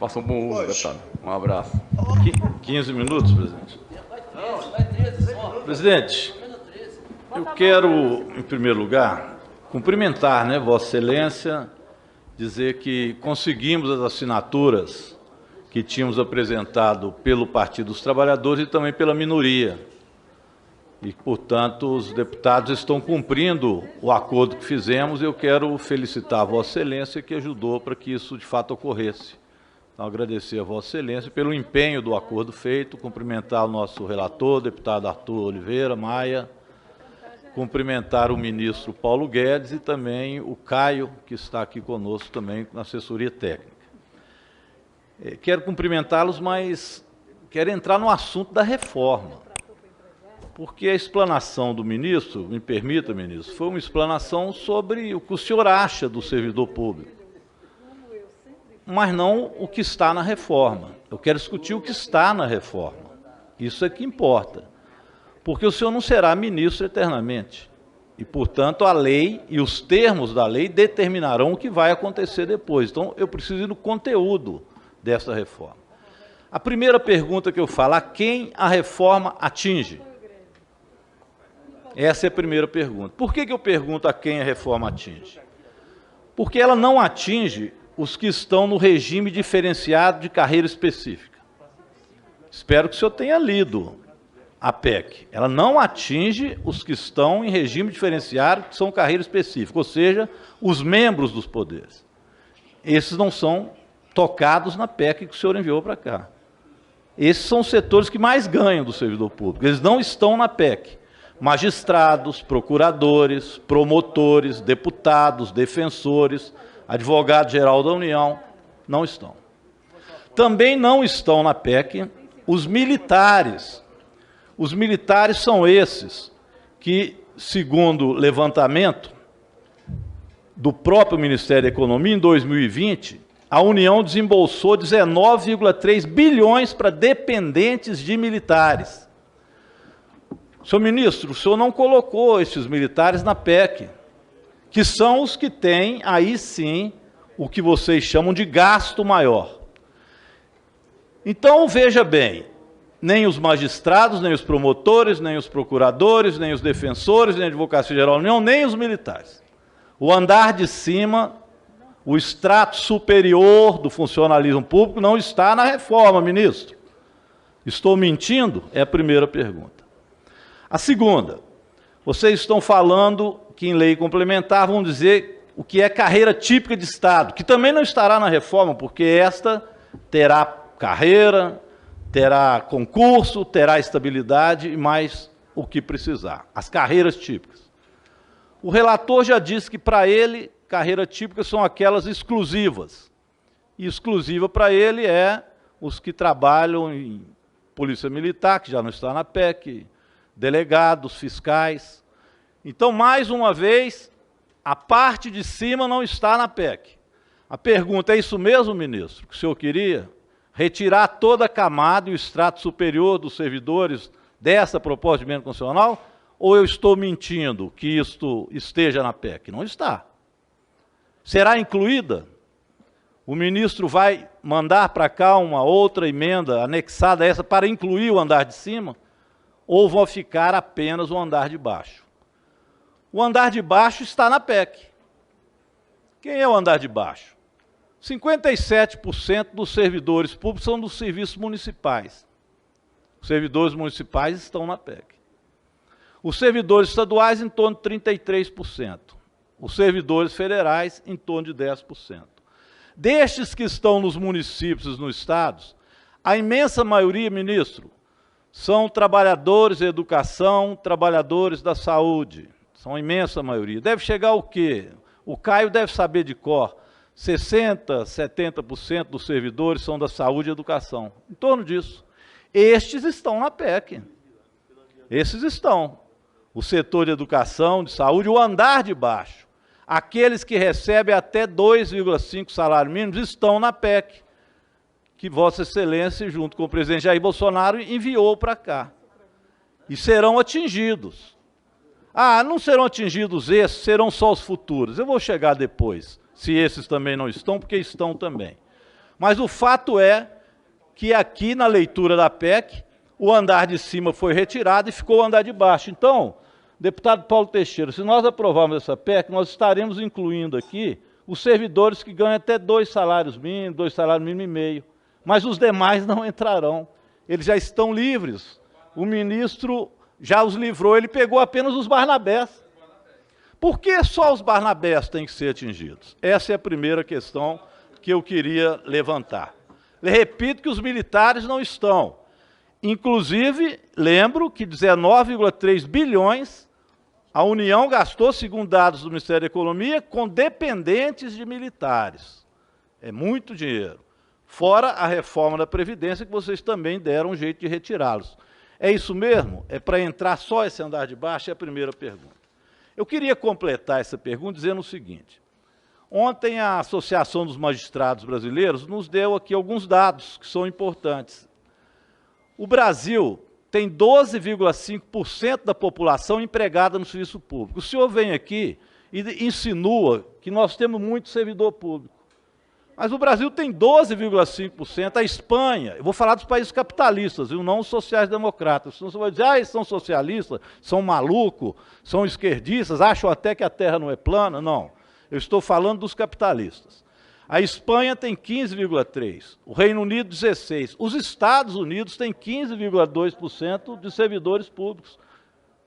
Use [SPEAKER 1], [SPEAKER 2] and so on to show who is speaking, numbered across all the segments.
[SPEAKER 1] Faça um bom uso, deputado. Um abraço.
[SPEAKER 2] 15 minutos, presidente. Presidente, eu quero, em primeiro lugar, cumprimentar, Vossa Excelência, dizer que conseguimos as assinaturas que tínhamos apresentado pelo Partido dos Trabalhadores e também pela minoria. E, portanto, os deputados estão cumprindo o acordo que fizemos e eu quero felicitar a Vossa Excelência que ajudou para que isso de fato ocorresse. Então, agradecer a Vossa Excelência pelo empenho do acordo feito, cumprimentar o nosso relator, deputado Arthur Oliveira Maia, cumprimentar o ministro Paulo Guedes e também o Caio, que está aqui conosco também na assessoria técnica. Quero cumprimentá-los, mas quero entrar no assunto da reforma, porque a explanação do ministro, me permita, ministro, foi uma explanação sobre o que o senhor acha do servidor público, mas não o que está na reforma. Eu quero discutir o que está na reforma. Isso é que importa, porque o senhor não será ministro eternamente e, portanto, a lei e os termos da lei determinarão o que vai acontecer depois. Então, eu preciso ir no conteúdo dessa reforma. A primeira pergunta que eu falo, a quem a reforma atinge? Essa é a primeira pergunta. Por que eu pergunto a quem a reforma atinge? Porque ela não atinge os que estão no regime diferenciado de carreira específica. Espero que o senhor tenha lido a PEC. Ela não atinge os que estão em regime diferenciado, que são carreira específica, ou seja, os membros dos poderes. Esses não são tocados na PEC que o senhor enviou para cá. Esses são os setores que mais ganham do servidor público. Eles não estão na PEC. Magistrados, procuradores, promotores, deputados, defensores, advogado-geral da União, não estão. Também não estão na PEC os militares. Os militares são esses que, segundo levantamento do próprio Ministério da Economia, em 2020, a União desembolsou 19,3 bilhões para dependentes de militares. Senhor ministro, o senhor não colocou esses militares na PEC, que são os que têm, aí sim, o que vocês chamam de gasto maior. Então, veja bem, nem os magistrados, nem os promotores, nem os procuradores, nem os defensores, nem a Advocacia Geral da União, nem os militares. O andar de cima, o extrato superior do funcionalismo público não está na reforma, ministro. Estou mentindo? É a primeira pergunta. A segunda, vocês estão falando que em lei complementar vão dizer o que é carreira típica de Estado, que também não estará na reforma, porque esta terá carreira, terá concurso, terá estabilidade e mais o que precisar. As carreiras típicas. O relator já disse que para ele carreira típica são aquelas exclusivas. E exclusiva para ele é os que trabalham em polícia militar, que já não está na PEC, delegados, fiscais. Então, mais uma vez, a parte de cima não está na PEC. A pergunta, é isso mesmo, ministro, que o senhor queria? Retirar toda a camada e o extrato superior dos servidores dessa proposta de emenda constitucional? Ou eu estou mentindo que isto esteja na PEC? Não está. Será incluída? O ministro vai mandar para cá uma outra emenda anexada a essa para incluir o andar de cima? Ou vão ficar apenas o andar de baixo? O andar de baixo está na PEC. Quem é o andar de baixo? 57% dos servidores públicos são dos serviços municipais. Os servidores municipais estão na PEC. Os servidores estaduais, em torno de 33%. Os servidores federais, em torno de 10%. Destes que estão nos municípios e nos estados, a imensa maioria, ministro, são trabalhadores da educação, trabalhadores da saúde. São a imensa maioria. Deve chegar o quê? O Caio deve saber de cor. 60%, 70% dos servidores são da saúde e educação. Em torno disso. Estes estão na PEC. Esses estão. O setor de educação, de saúde, o andar de baixo. Aqueles que recebem até 2,5 salários mínimos estão na PEC, que Vossa Excelência, junto com o presidente Jair Bolsonaro, enviou para cá. E serão atingidos. Ah, não serão atingidos esses, serão só os futuros. Eu vou chegar depois, se esses também não estão, porque estão também. Mas o fato é que aqui, na leitura da PEC, o andar de cima foi retirado e ficou o andar de baixo. Então, deputado Paulo Teixeira, se nós aprovarmos essa PEC, nós estaremos incluindo aqui os servidores que ganham até 2 salários mínimos, 2 salários mínimos e meio. Mas os demais não entrarão. Eles já estão livres. O ministro já os livrou, ele pegou apenas os Barnabés. Por que só os Barnabés têm que ser atingidos? Essa é a primeira questão que eu queria levantar. Repito que os militares não estão. Inclusive, lembro que 19,3 bilhões a União gastou, segundo dados do Ministério da Economia, com dependentes de militares. É muito dinheiro. Fora a reforma da Previdência, que vocês também deram um jeito de retirá-los. É isso mesmo? É para entrar só esse andar de baixo? É a primeira pergunta. Eu queria completar essa pergunta dizendo o seguinte. Ontem a Associação dos Magistrados Brasileiros nos deu aqui alguns dados que são importantes. O Brasil tem 12,5% da população empregada no serviço público. O senhor vem aqui e insinua que nós temos muito servidor público. Mas o Brasil tem 12,5%, a Espanha, eu vou falar dos países capitalistas, viu, não os sociais-democratas. Senão você vai dizer, eles são socialistas, são malucos, são esquerdistas, acham até que a terra não é plana. Não, eu estou falando dos capitalistas. A Espanha tem 15,3%, o Reino Unido 16%, os Estados Unidos têm 15,2% de servidores públicos,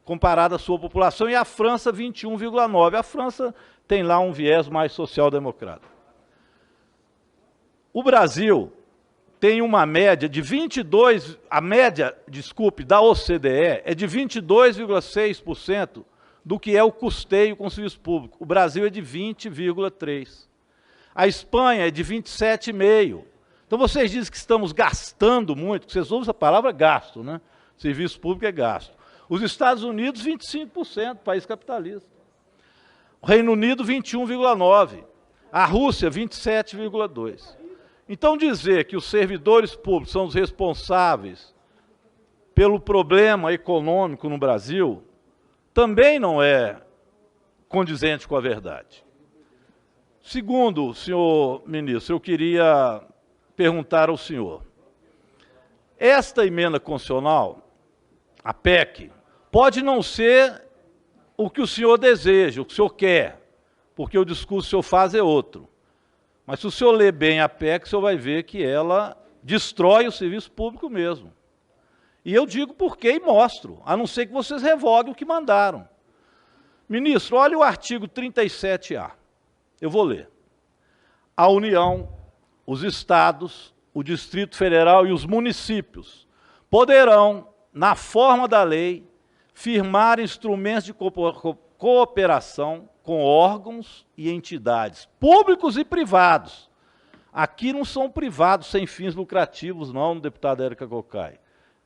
[SPEAKER 2] comparado à sua população, e a França 21,9%. A França tem lá um viés mais social-democrata. O Brasil tem uma média de 22%, a média, desculpe, da OCDE é de 22,6% do que é o custeio com o serviço público. O Brasil é de 20,3%. A Espanha é de 27,5%. Então vocês dizem que estamos gastando muito, vocês usam a palavra gasto, né? Serviço público é gasto. Os Estados Unidos, 25%, país capitalista. O Reino Unido, 21,9%. A Rússia, 27,2%. Então dizer que os servidores públicos são os responsáveis pelo problema econômico no Brasil também não é condizente com a verdade. Segundo, senhor ministro, eu queria perguntar ao senhor, esta emenda constitucional, a PEC, pode não ser o que o senhor deseja, o que o senhor quer, porque o discurso que o senhor faz é outro. Mas se o senhor ler bem a PEC, o senhor vai ver que ela destrói o serviço público mesmo. E eu digo por quê e mostro, a não ser que vocês revoguem o que mandaram. Ministro, olha o artigo 37A. Eu vou ler. A União, os estados, o Distrito Federal e os municípios poderão, na forma da lei, firmar instrumentos de cooperação com órgãos e entidades públicos e privados. Aqui não são privados sem fins lucrativos, não, deputada Érica Cocai.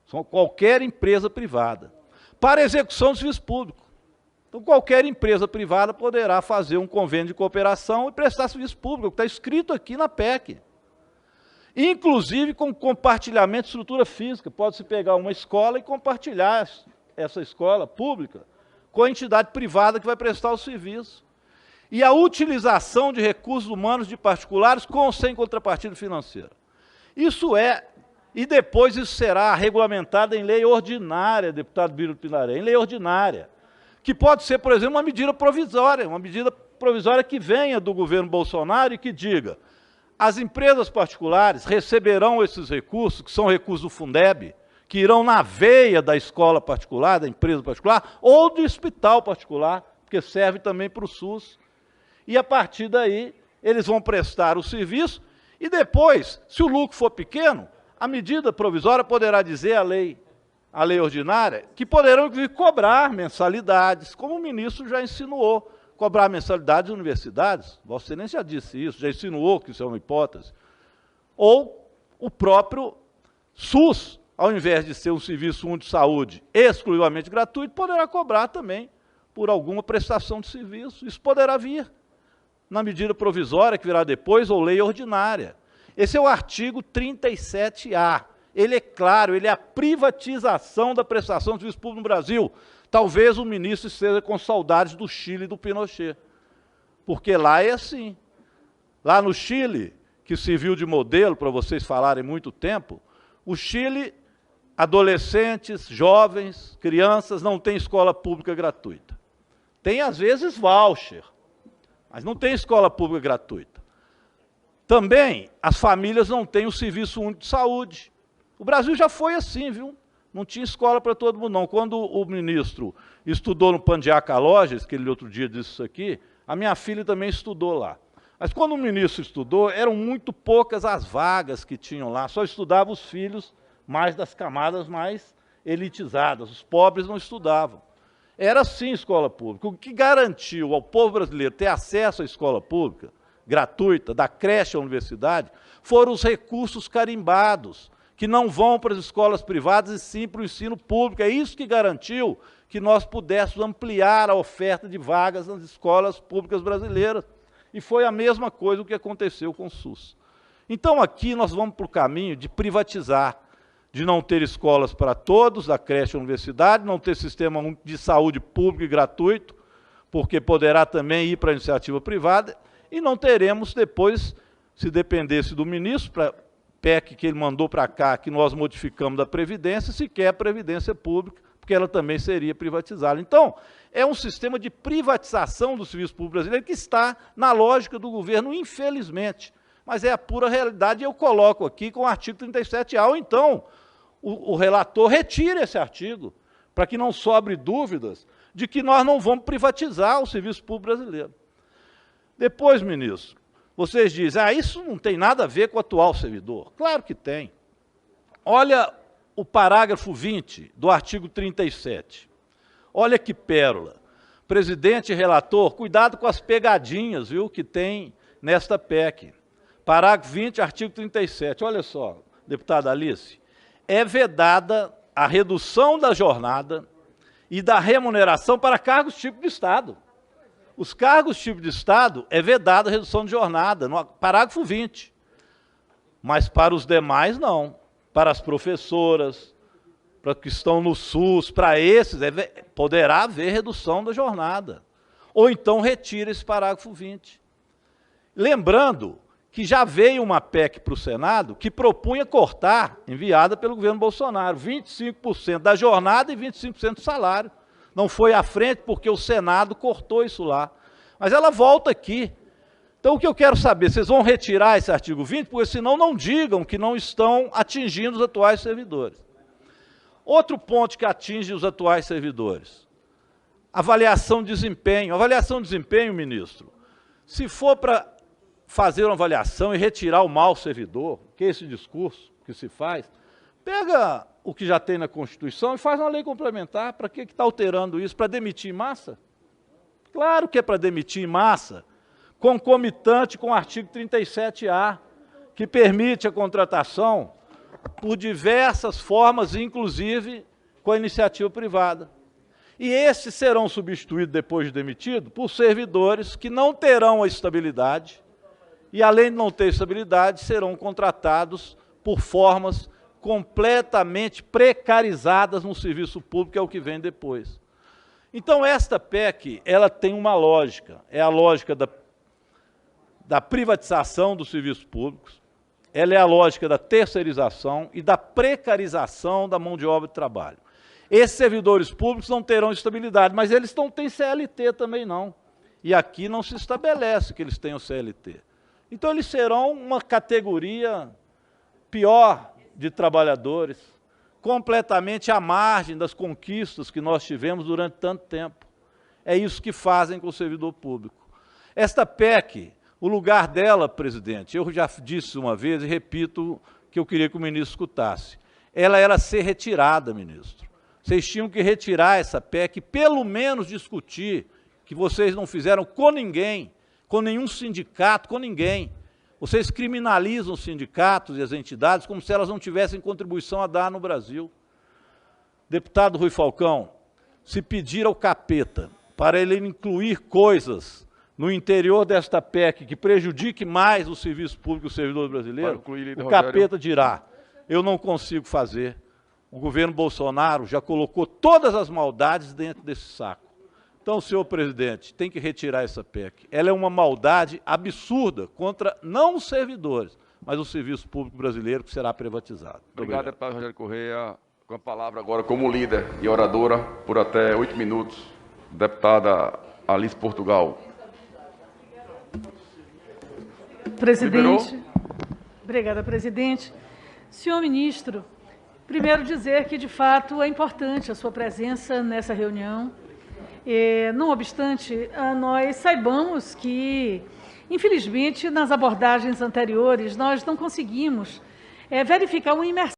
[SPEAKER 2] São qualquer empresa privada. Para execução do serviço público. Então, qualquer empresa privada poderá fazer um convênio de cooperação e prestar serviço público, que está escrito aqui na PEC. Inclusive com compartilhamento de estrutura física. Pode-se pegar uma escola e compartilhar essa escola pública com a entidade privada que vai prestar o serviço. E a utilização de recursos humanos de particulares com ou sem contrapartida financeira. Isso é, e depois isso será regulamentado em lei ordinária, deputado Biro Pindaré, em lei ordinária, que pode ser, por exemplo, uma medida provisória que venha do governo Bolsonaro e que diga, as empresas particulares receberão esses recursos, que são recursos do Fundeb, que irão na veia da escola particular, da empresa particular, ou do hospital particular, porque serve também para o SUS. E a partir daí, eles vão prestar o serviço, e depois, se o lucro for pequeno, a medida provisória poderá dizer a lei ordinária, que poderão, inclusive, cobrar mensalidades, como o ministro já insinuou, cobrar mensalidades de universidades, Vossa Excelência já disse isso, já insinuou que isso é uma hipótese, ou o próprio SUS, ao invés de ser um serviço único de saúde exclusivamente gratuito, poderá cobrar também por alguma prestação de serviço. Isso poderá vir na medida provisória que virá depois ou lei ordinária. Esse é o artigo 37A. Ele é claro, ele é a privatização da prestação de serviço público no Brasil. Talvez o ministro esteja com saudades do Chile e do Pinochet. Porque lá é assim. Lá no Chile, que serviu de modelo para vocês falarem muito tempo, o Chile, adolescentes, jovens, crianças, não tem escola pública gratuita. Tem, às vezes, voucher, mas não tem escola pública gratuita. Também, as famílias não têm o Serviço Único de Saúde. O Brasil já foi assim, viu? Não tinha escola para todo mundo, não. Quando o ministro estudou no Pandiaca Lojas, que ele outro dia disse isso aqui, a minha filha também estudou lá. Mas quando o ministro estudou, eram muito poucas as vagas que tinham lá, só estudavam os filhos mais das camadas mais elitizadas, os pobres não estudavam. Era assim a escola pública. O que garantiu ao povo brasileiro ter acesso à escola pública, gratuita, da creche à universidade, foram os recursos carimbados, que não vão para as escolas privadas e sim para o ensino público. É isso que garantiu que nós pudéssemos ampliar a oferta de vagas nas escolas públicas brasileiras. E foi a mesma coisa o que aconteceu com o SUS. Então, aqui nós vamos para o caminho de privatizar, de não ter escolas para todos, da creche à universidade, não ter sistema de saúde público e gratuito, porque poderá também ir para a iniciativa privada, e não teremos depois, se dependesse do ministro, para PEC que ele mandou para cá, que nós modificamos da Previdência, sequer a Previdência Pública, porque ela também seria privatizada. Então, é um sistema de privatização do serviço público brasileiro que está na lógica do governo, infelizmente. Mas é a pura realidade, e eu coloco aqui com o artigo 37A, ou então o relator retira esse artigo, para que não sobre dúvidas de que nós não vamos privatizar o serviço público brasileiro. Depois, ministro, vocês dizem, isso não tem nada a ver com o atual servidor. Claro que tem. Olha o parágrafo 20 do artigo 37. Olha que pérola. Presidente e relator, cuidado com as pegadinhas, viu, que tem nesta PEC. Parágrafo 20, artigo 37. Olha só, deputada Alice, é vedada a redução da jornada e da remuneração para cargos tipo de Estado. Os cargos tipo de Estado é vedada a redução de jornada, no parágrafo 20. Mas para os demais, não. Para as professoras, para que estão no SUS, para esses, poderá haver redução da jornada. Ou então retira esse parágrafo 20. Lembrando que já veio uma PEC para o Senado que propunha cortar, enviada pelo governo Bolsonaro, 25% da jornada e 25% do salário. Não foi à frente porque o Senado cortou isso lá. Mas ela volta aqui. Então, o que eu quero saber, vocês vão retirar esse artigo 20, porque senão não digam que não estão atingindo os atuais servidores. Outro ponto que atinge os atuais servidores, avaliação de desempenho. Avaliação de desempenho, ministro, se for para fazer uma avaliação e retirar o mau servidor, que é esse discurso que se faz, pega o que já tem na Constituição e faz uma lei complementar. Para que está alterando isso? Para demitir em massa? Claro que é para demitir em massa, concomitante com o artigo 37A, que permite a contratação por diversas formas, inclusive com a iniciativa privada. E esses serão substituídos, depois de demitido, por servidores que não terão a estabilidade e, além de não ter estabilidade, serão contratados por formas completamente precarizadas no serviço público, que é o que vem depois. Então, esta PEC, ela tem uma lógica, é a lógica da privatização dos serviços públicos, ela é a lógica da terceirização e da precarização da mão de obra de trabalho. Esses servidores públicos não terão estabilidade, mas eles não têm CLT também não. E aqui não se estabelece que eles tenham CLT. Então, eles serão uma categoria pior de trabalhadores, completamente à margem das conquistas que nós tivemos durante tanto tempo. É isso que fazem com o servidor público. Esta PEC, o lugar dela, presidente, eu já disse uma vez e repito que eu queria que o ministro escutasse. Ela era ser retirada, ministro. Vocês tinham que retirar essa PEC, pelo menos discutir, que vocês não fizeram com ninguém, com nenhum sindicato, com ninguém. Vocês criminalizam os sindicatos e as entidades como se elas não tivessem contribuição a dar no Brasil. Deputado Rui Falcão, se pedir ao capeta para ele incluir coisas no interior desta PEC que prejudique mais o serviço público e o servidor brasileiro, o capeta dirá, eu não consigo fazer. O governo Bolsonaro já colocou todas as maldades dentro desse saco. Então, senhor presidente, tem que retirar essa PEC. Ela é uma maldade absurda contra não os servidores, mas o serviço público brasileiro que será privatizado.
[SPEAKER 1] Obrigado, deputado Rogério Correia. Com a palavra agora como líder e oradora, por até 8 minutos, deputada Alice Portugal.
[SPEAKER 3] Presidente.
[SPEAKER 1] Liberou?
[SPEAKER 3] Obrigada, presidente. Senhor ministro, primeiro dizer que, de fato, é importante a sua presença nessa reunião. Não obstante, nós saibamos que, infelizmente, nas abordagens anteriores, nós não conseguimos verificar uma imersão